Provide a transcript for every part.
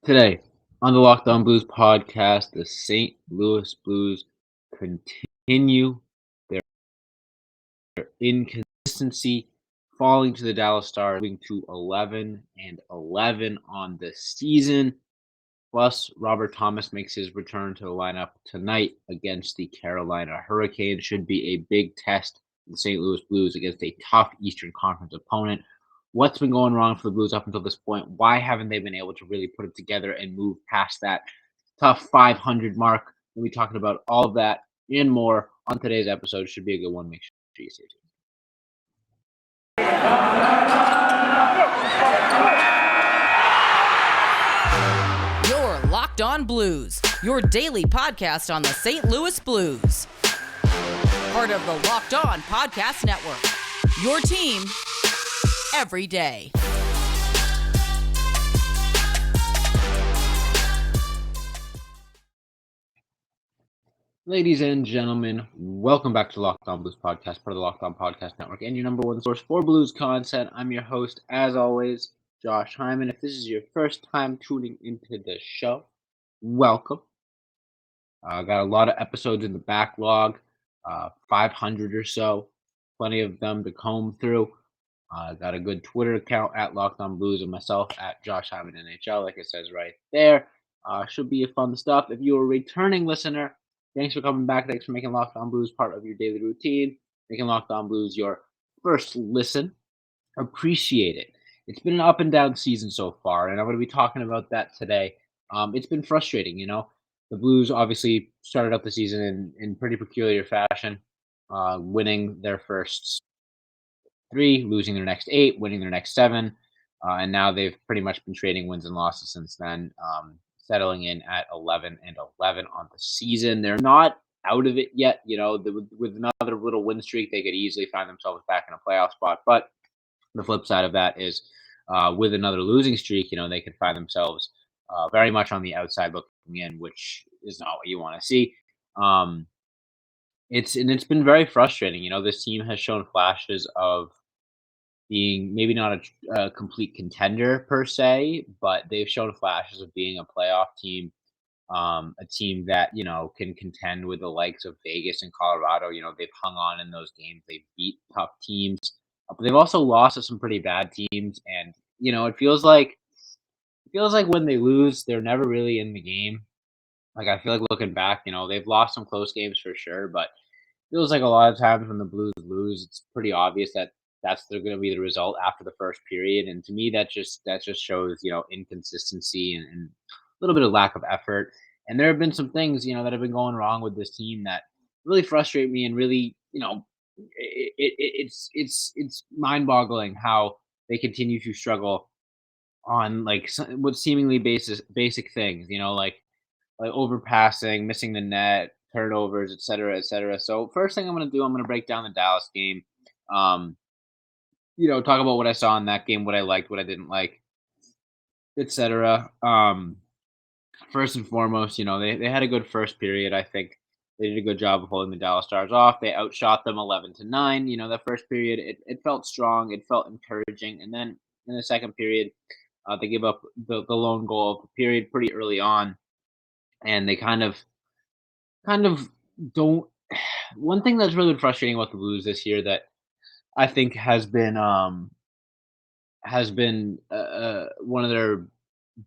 Today on the Locked On Blues podcast, the St. Louis Blues continue their inconsistency, falling to the Dallas Stars, moving to 11-11 on the season. Plus, Robert Thomas makes his return to the lineup tonight against the Carolina Hurricanes. Should be a big test for the St. Louis Blues against a tough Eastern Conference opponent. What's been going wrong for the Blues up until this point? Why haven't they been able to really put it together and move past that tough 500 mark? We'll be talking about all of that and more on today's episode. Should be a good one. Make sure you stay tuned. You're Locked On Blues, your daily podcast on the St. Louis Blues. Part of the Locked On Podcast Network, your team every day. Ladies and gentlemen, welcome back to Locked On Blues Podcast, part of the Locked On Podcast Network, and your number one source for Blues content. I'm your host, as always, Josh Hyman. If this is your first time tuning into the show, welcome. Got a lot of episodes in the backlog, 500 or so, plenty of them to comb through. Got a good Twitter account at Locked On Blues and myself at Josh Hyman NHL, like it says right there. Should be a fun stuff. If you're a returning listener, thanks for coming back. Thanks for making Locked On Blues part of your daily routine, making Locked On Blues your first listen. Appreciate it. It's been an up and down season so far, and I'm going to be talking about that today. It's been frustrating, The Blues obviously started up the season in pretty peculiar fashion, winning their first three, losing their next eight, winning their next seven, and now they've pretty much been trading wins and losses since then, settling in at 11-11 on the season. They're not out of it yet, with another little win streak, they could easily find themselves back in a playoff spot, but the flip side of that is with another losing streak, they could find themselves very much on the outside looking in, which is not what you want to see. Um, it's been very frustrating. This team has shown flashes of being maybe not a complete contender per se, but they've shown flashes of being a playoff team, a team that can contend with the likes of Vegas and Colorado. They've hung on in those games. They beat tough teams, but they've also lost to some pretty bad teams. And it feels like when they lose, they're never really in the game. Like I feel like looking back, they've lost some close games for sure, but feels like a lot of times when the Blues lose, it's pretty obvious that that's going to be the result after the first period. And to me, that just shows inconsistency and a little bit of lack of effort. And there have been some things that have been going wrong with this team that really frustrate me and really it's mind boggling how they continue to struggle on like what seemingly basic things. Like overpassing, missing the net, turnovers, et cetera, et cetera. So first thing I'm gonna do, I'm gonna break down the Dallas game. Um, talk about what I saw in that game, what I liked, what I didn't like, et cetera. First and foremost, they had a good first period. I think they did a good job of holding the Dallas Stars off. They outshot them 11-9. The first period, it felt strong, it felt encouraging, and then in the second period, they give up the lone goal of the period pretty early on, and they kind of don't. One thing that's really been frustrating about the Blues this year that I think has been one of their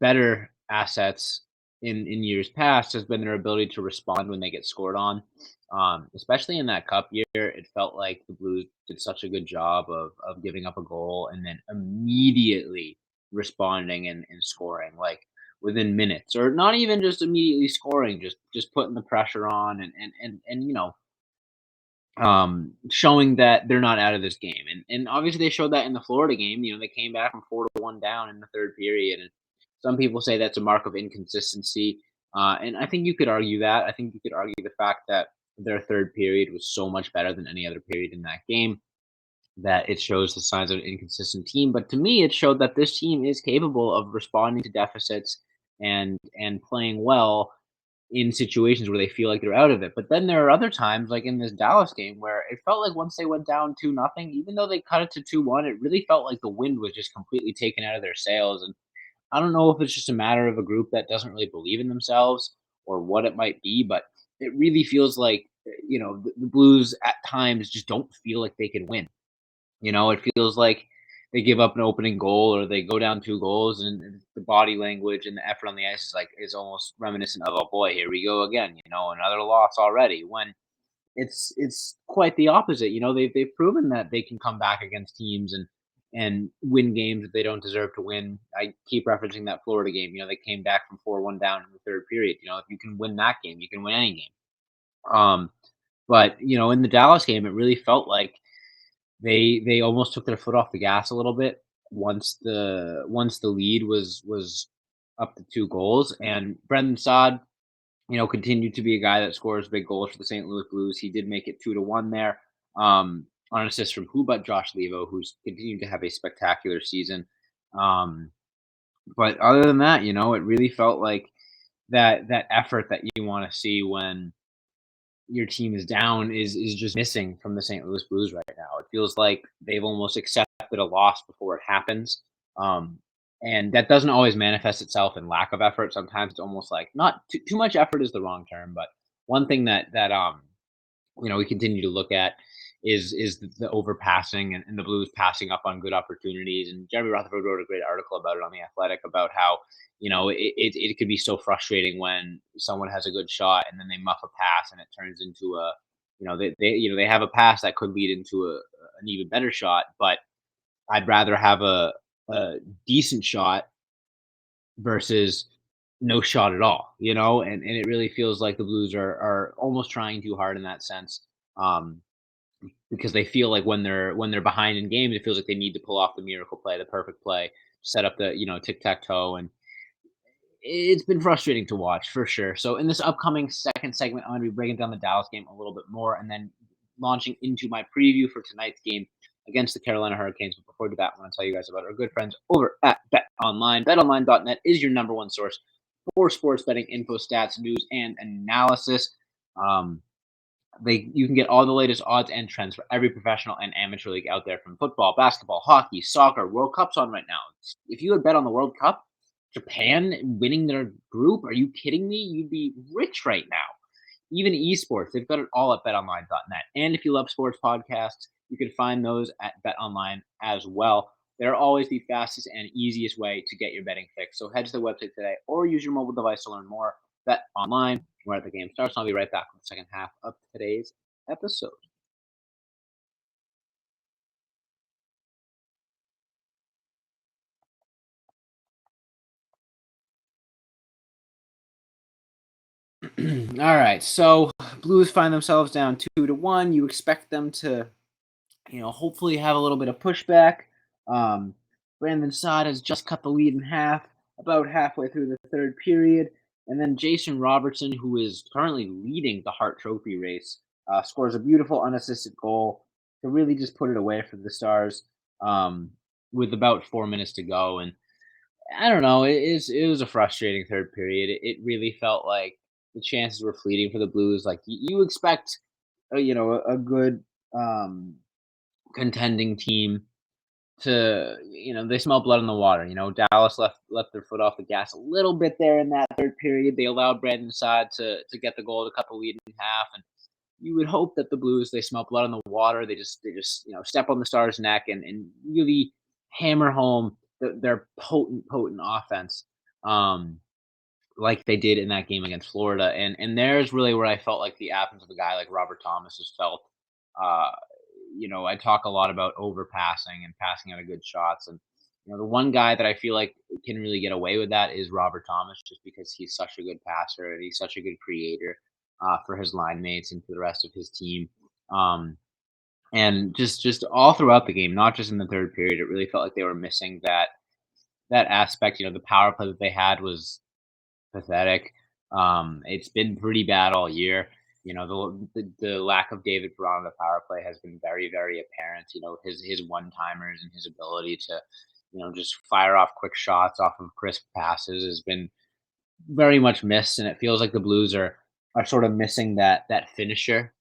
better assets in years past has been their ability to respond when they get scored on. Especially in that cup year, it felt like the Blues did such a good job of giving up a goal and then immediately responding and scoring like within minutes, or not even just immediately scoring, just putting the pressure on and showing that they're not out of this game. And obviously they showed that in the Florida game. They came back from 4-1 down in the third period, and some people say that's a mark of inconsistency. And I think you could argue that. I think you could argue the fact that their third period was so much better than any other period in that game that it shows the signs of an inconsistent team. But to me, it showed that this team is capable of responding to deficits and playing well in situations where they feel like they're out of it. But then there are other times, like in this Dallas game, where it felt like once they went down 2-0, even though they cut it to 2-1, it really felt like the wind was just completely taken out of their sails. And I don't know if it's just a matter of a group that doesn't really believe in themselves or what it might be, but it really feels like, the Blues at times just don't feel like they can win. It feels like they give up an opening goal or they go down 2 goals, and the body language and the effort on the ice is almost reminiscent of, "Oh boy, here we go again," another loss already, when it's quite the opposite. They've proven that they can come back against teams and win games that they don't deserve to win. I keep referencing that Florida game. They came back from 4-1 down in the third period. If you can win that game, you can win any game. But in the Dallas game, it really felt like they almost took their foot off the gas a little bit once the lead was up to 2 goals, and Brendan Saad continued to be a guy that scores big goals for the St. Louis Blues. He did make it 2-1 there, on an assist from who but Josh Levo, who's continued to have a spectacular season. Um, but other than that, it really felt like that effort that you want to see when your team is down is just missing from the St. Louis Blues right now. It feels like they've almost accepted a loss before it happens. Um, and that doesn't always manifest itself in lack of effort. Sometimes it's almost like not too much effort is the wrong term, but one thing that we continue to look at is the overpassing and the Blues passing up on good opportunities. And Jeremy Rutherford wrote a great article about it on the Athletic about how it could be so frustrating when someone has a good shot and then they muff a pass and it turns into a they have a pass that could lead into an even better shot, but I'd rather have a decent shot versus no shot at all, and it really feels like the Blues are almost trying too hard in that sense. Um, because they feel like when they're behind in games, it feels like they need to pull off the miracle play, the perfect play, set up the tic tac toe, and it's been frustrating to watch for sure. So in this upcoming second segment, I'm going to be breaking down the Dallas game a little bit more, and then launching into my preview for tonight's game against the Carolina Hurricanes. But before we do that, I want to tell you guys about our good friends over at Bet Online. BetOnline.net is your number one source for sports betting info, stats, news, and analysis. Um, you can get all the latest odds and trends for every professional and amateur league out there, from football, basketball, hockey, soccer. World Cup's on right now. If you had bet on the World Cup, Japan winning their group, are you kidding me? You'd be rich right now. Even esports, they've got it all at betonline.net. And if you love sports podcasts, you can find those at betonline as well. They're always the fastest and easiest way to get your betting fix. So head to the website today or use your mobile device to learn more. Bet online, where the game starts. I'll be right back with the second half of today's episode. All right, so Blues find themselves down 2-1. You expect them to hopefully have a little bit of pushback. Um, Brandon Saad has just cut the lead in half, about halfway through the third period. And then Jason Robertson, who is currently leading the Hart Trophy race, scores a beautiful unassisted goal to really just put it away for the Stars, with about 4 minutes to go. And I don't know, it was a frustrating third period. It really felt like the chances were fleeting for the Blues. Like you expect, a good um, contending team to they smell blood in the water. Dallas left their foot off the gas a little bit there in that third period. They allowed Brandon Saad to get the goal to cut the lead in half, and you would hope that the Blues, they smell blood in the water. They just step on the Stars' neck and really hammer home their potent offense. Um, like they did in that game against Florida. And there's really where I felt like the absence of a guy like Robert Thomas is felt. Uh, I talk a lot about overpassing and passing out of good shots. And, the one guy that I feel like can really get away with that is Robert Thomas, just because he's such a good passer and he's such a good creator for his line mates and for the rest of his team. Um, and just all throughout the game, not just in the third period, it really felt like they were missing that aspect. The power play that they had was pathetic. It's been pretty bad all year. The lack of David Perron on the power play has been very, very apparent. His one timers and his ability to, just fire off quick shots off of crisp passes has been very much missed, and it feels like the Blues are sort of missing that finisher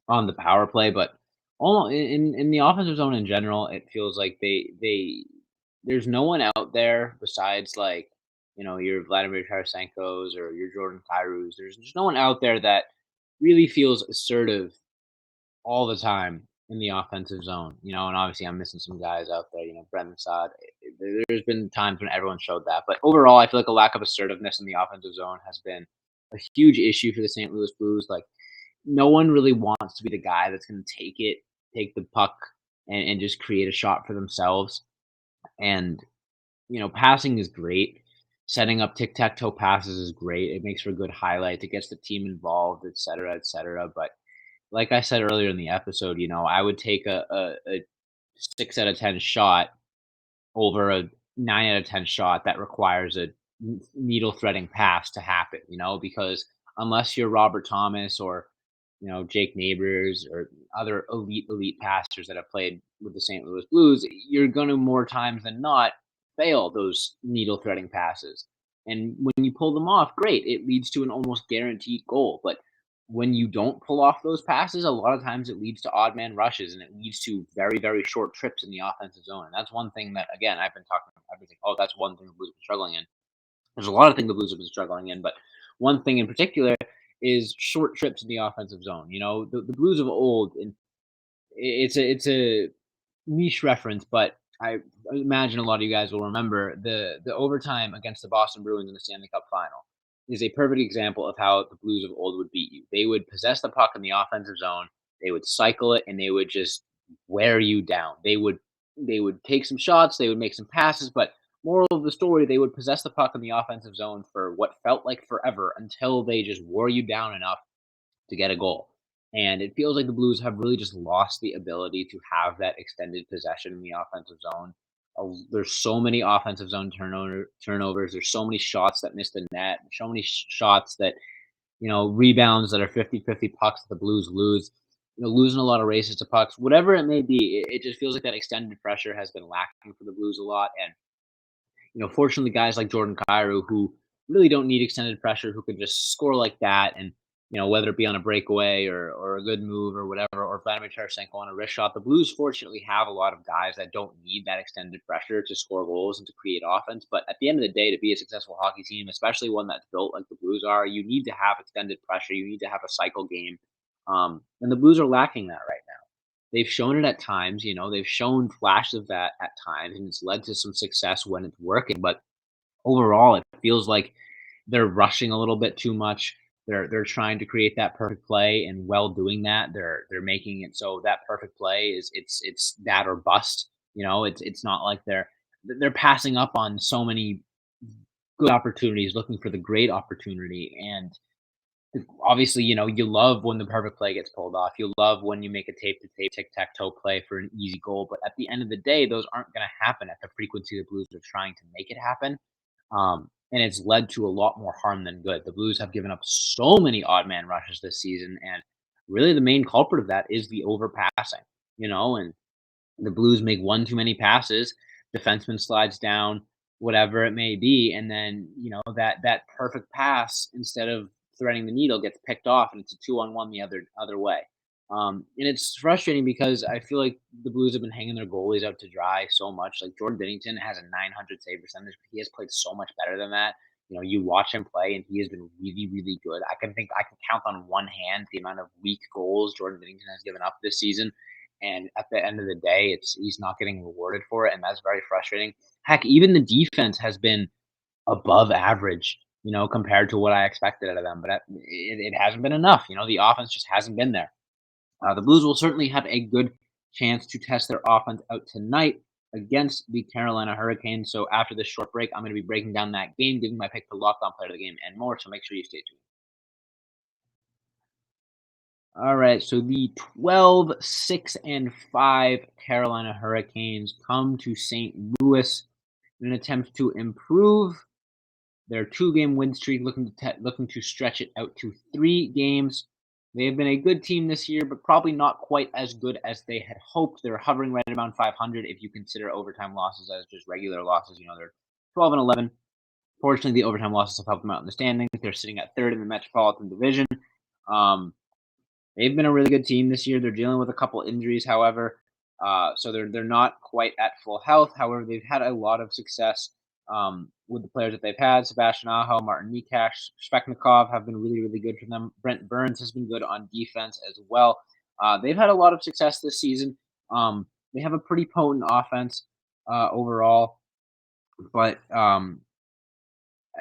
on the power play. But all in the offensive zone in general, it feels like they there's no one out there besides like, your Vladimir Tarasenko's or your Jordan Kyrou's. There's no one out there that really feels assertive all the time in the offensive zone, and obviously I'm missing some guys out there, Brendan Saad. There's been times when everyone showed that, but overall, I feel like a lack of assertiveness in the offensive zone has been a huge issue for the St. Louis Blues. Like, no one really wants to be the guy that's going to take the puck, and just create a shot for themselves. And passing is great. Setting up tic tac toe passes is great. It makes for good highlights. It gets the team involved, et cetera, et cetera. But like I said earlier in the episode, I would take a 6 out of 10 shot over a 9 out of 10 shot that requires a needle threading pass to happen, because unless you're Robert Thomas or, Jake Neighbors or other elite passers that have played with the St. Louis Blues, you're going to more times than not fail those needle threading passes. And when you pull them off, great. It leads to an almost guaranteed goal. But when you don't pull off those passes, a lot of times it leads to odd man rushes and it leads to very, very short trips in the offensive zone. And that's one thing that, again, I've been thinking, oh, that's one thing the Blues have been struggling in. There's a lot of things the Blues have been struggling in, but one thing in particular is short trips in the offensive zone. The Blues of old, and it's a niche reference, but I imagine a lot of you guys will remember the overtime against the Boston Bruins in the Stanley Cup Final is a perfect example of how the Blues of old would beat you. They would possess the puck in the offensive zone, they would cycle it, and they would just wear you down. They would take some shots, they would make some passes, but moral of the story, they would possess the puck in the offensive zone for what felt like forever until they just wore you down enough to get a goal. And it feels like the Blues have really just lost the ability to have that extended possession in the offensive zone. There's so many offensive zone turnovers. There's so many shots that miss the net, so many shots that, rebounds that are 50-50 pucks that the Blues lose. Losing a lot of races to pucks, whatever it may be, it just feels like that extended pressure has been lacking for the Blues a lot. And fortunately, guys like Jordan Kyrou who really don't need extended pressure, who can just score like that, and whether it be on a breakaway or a good move or whatever, or Vladimir Tarasenko on a wrist shot, the Blues fortunately have a lot of guys that don't need that extended pressure to score goals and to create offense. But at the end of the day, to be a successful hockey team, especially one that's built like the Blues are, you need to have extended pressure. You need to have a cycle game, and the Blues are lacking that right now. They've shown it at times, they've shown flashes of that at times, and it's led to some success when it's working. But overall, it feels like they're rushing a little bit too much. They're trying to create that perfect play, and while doing that, they're making it so that perfect play is it's that or bust. It's not like they're passing up on so many good opportunities, looking for the great opportunity. And obviously, you love when the perfect play gets pulled off. You love when you make a tape to tape tic tac toe play for an easy goal. But at the end of the day, those aren't going to happen at the frequency the Blues are trying to make it happen. And it's led to a lot more harm than good. The Blues have given up so many odd man rushes this season. And really, the main culprit of that is the overpassing, and the Blues make one too many passes, defenseman slides down, whatever it may be, and then that perfect pass instead of threading the needle gets picked off, and it's a 2-on-1 the other way. And it's frustrating because I feel like the Blues have been hanging their goalies out to dry so much. Like Jordan Binnington has a 900 save percentage, but he has played so much better than that. You watch him play, and he has been really, really good. I can count on one hand the amount of weak goals Jordan Binnington has given up this season. And at the end of the day, he's not getting rewarded for it, and that's very frustrating. Heck, even the defense has been above average, compared to what I expected out of them. But it hasn't been enough. The offense just hasn't been there. The Blues will certainly have a good chance to test their offense out tonight against the Carolina Hurricanes. So after this short break, I'm going to be breaking down that game, giving my pick to locked on player of the game, and more. So make sure you stay tuned. All right, so the 12-6-5 Carolina Hurricanes come to St. Louis in an attempt to improve their two-game win streak, looking to stretch it out to 3 games. They have been a good team this year, but probably not quite as good as they had hoped. They're hovering right around 500 if you consider overtime losses as just regular losses. They're 12-11. Fortunately, the overtime losses have helped them out in the standings. They're sitting at third in the Metropolitan Division. They've been a really good team this year. They're dealing with a couple injuries, however. So they're not quite at full health. However, they've had a lot of success with the players that they've had. Sebastian Aho, Martin Nikash, Svechnikov have been really, really good for them. Brent Burns has been good on defense as well. They've had a lot of success this season. They have a pretty potent offense overall, but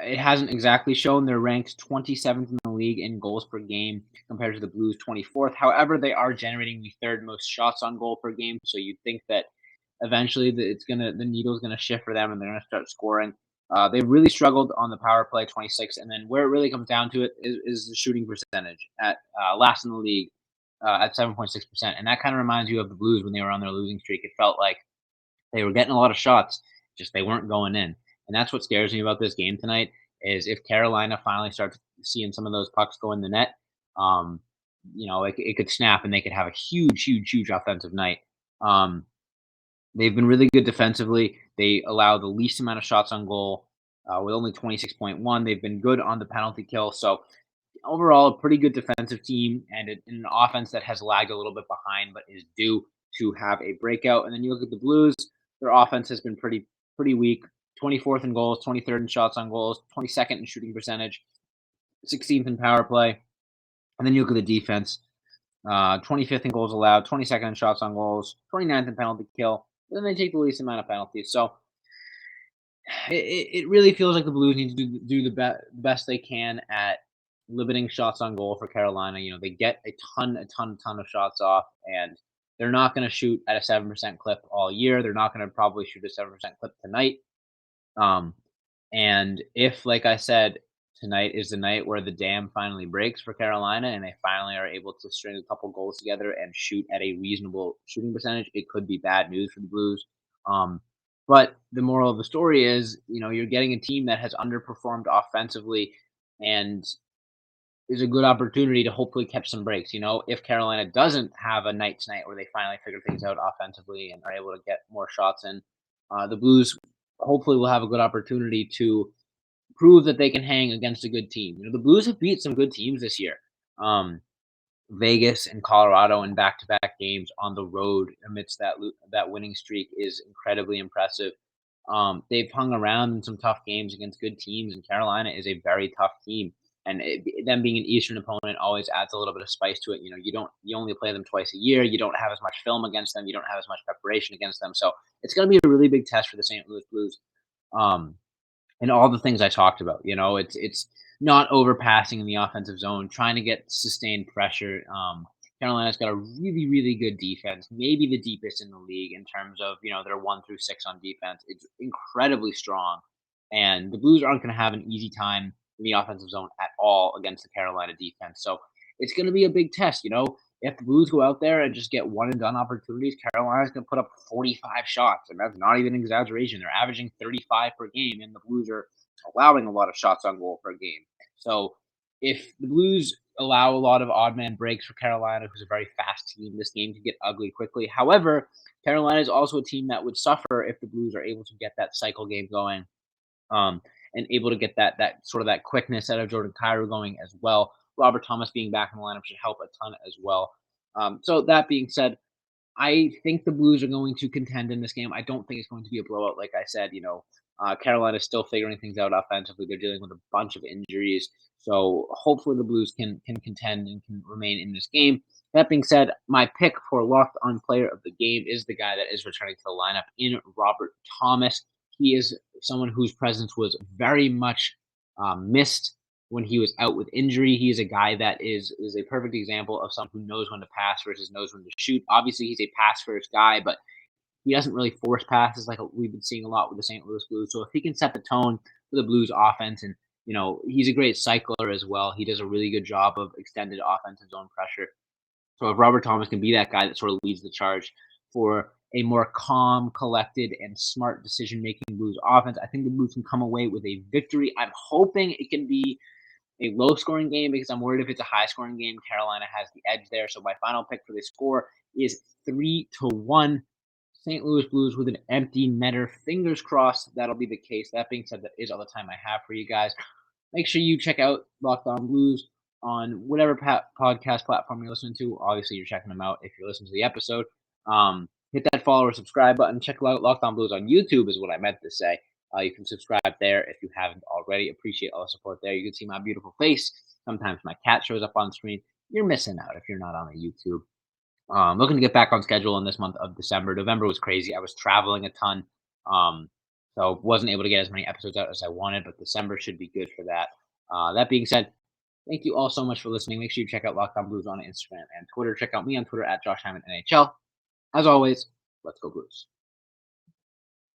it hasn't exactly shown. They're ranked 27th in the league in goals per game compared to the Blues 24th. However, they are generating the third most shots on goal per game. So you'd think that eventually the needle's gonna shift for them and they're gonna start scoring. They've really struggled on the power play 26, and then where it really comes down to it is the shooting percentage at last in the league at 7.6%, and that kind of reminds you of the Blues when they were on their losing streak. It felt like they were getting a lot of shots, just they weren't going in. And that's what scares me about this game tonight is if Carolina finally starts seeing some of those pucks go in the net, um, it could snap and they could have a huge, huge, huge offensive night. Um, they've been really good defensively. They allow the least amount of shots on goal with only 26.1. They've been good on the penalty kill. So overall, a pretty good defensive team and an offense that has lagged a little bit behind, but is due to have a breakout. And then you look at the Blues; their offense has been pretty weak. 24th in goals, 23rd in shots on goals, 22nd in shooting percentage, 16th in power play. And then you look at the defense: 25th in goals allowed, 22nd in shots on goals, 29th in penalty kill. And then they take the least amount of penalties. So it really feels like the Blues need to do the best they can at limiting shots on goal for Carolina. They get a ton of shots off, and they're not going to shoot at a 7% clip all year. They're not going to probably shoot a 7% clip tonight. Um, and if, like I said, tonight is the night where the dam finally breaks for Carolina and they finally are able to string a couple goals together and shoot at a reasonable shooting percentage, it could be bad news for the Blues. Um, but the moral of the story is, you're getting a team that has underperformed offensively and is a good opportunity to hopefully catch some breaks. If Carolina doesn't have a night tonight where they finally figure things out offensively and are able to get more shots in, the Blues hopefully will have a good opportunity to prove that they can hang against a good team. The Blues have beat some good teams this year. Vegas and Colorado in back-to-back games on the road amidst that winning streak is incredibly impressive. They've hung around in some tough games against good teams, and Carolina is a very tough team. And them being an Eastern opponent always adds a little bit of spice to it. You only play them twice a year. You don't have as much film against them. You don't have as much preparation against them. So it's going to be a really big test for the St. Louis Blues. Um, and all the things I talked about. It's not overpassing in the offensive zone, trying to get sustained pressure. Carolina's got a really, really good defense, maybe the deepest in the league in terms of their 1 through 6 on defense. It's incredibly strong, and the Blues aren't going to have an easy time in the offensive zone at all against the Carolina defense. So it's going to be a big test. If the Blues go out there and just get one and done opportunities, Carolina's going to put up 45 shots, and that's not even an exaggeration. They're averaging 35 per game, and the Blues are allowing a lot of shots on goal per game. So if the Blues allow a lot of odd man breaks for Carolina, who's a very fast team, this game could get ugly quickly. However, Carolina is also a team that would suffer if the Blues are able to get that cycle game going. Um, and able to get that sort of that quickness out of Jordan Kyrou going as well. Robert Thomas being back in the lineup should help a ton as well. So that being said, I think the Blues are going to contend in this game. I don't think it's going to be a blowout. Like I said, Carolina's still figuring things out offensively. They're dealing with a bunch of injuries. So hopefully the Blues can contend and can remain in this game. That being said, my pick for locked on player of the game is the guy that is returning to the lineup in Robert Thomas. He is someone whose presence was very much missed when he was out with injury. He is a guy that is a perfect example of someone who knows when to pass versus knows when to shoot. Obviously, he's a pass first guy, but he doesn't really force passes like we've been seeing a lot with the St. Louis Blues. So if he can set the tone for the Blues offense, and he's a great cycler as well. He does a really good job of extended offensive zone pressure. So if Robert Thomas can be that guy that sort of leads the charge for a more calm, collected, and smart decision-making Blues offense, I think the Blues can come away with a victory. I'm hoping it can be a low-scoring game because I'm worried if it's a high-scoring game, Carolina has the edge there. So my final pick for the score is 3-1. St. Louis Blues with an empty netter. Fingers crossed that'll be the case. That being said, that is all the time I have for you guys. Make sure you check out Locked On Blues on whatever podcast platform you're listening to. Obviously, you're checking them out if you're listening to the episode. hit that follow or subscribe button. Check out Locked On Blues on YouTube is what I meant to say. You can subscribe there if you haven't already. Appreciate all the support there. You can see my beautiful face. Sometimes my cat shows up on screen. You're missing out if you're not on the YouTube. Looking to get back on schedule in this month of December. November was crazy. I was traveling a ton, so wasn't able to get as many episodes out as I wanted. But December should be good for that. That being said, thank you all so much for listening. Make sure you check out Locked On Blues on Instagram and Twitter. Check out me on Twitter at Josh Hyman NHL. As always, let's go Blues.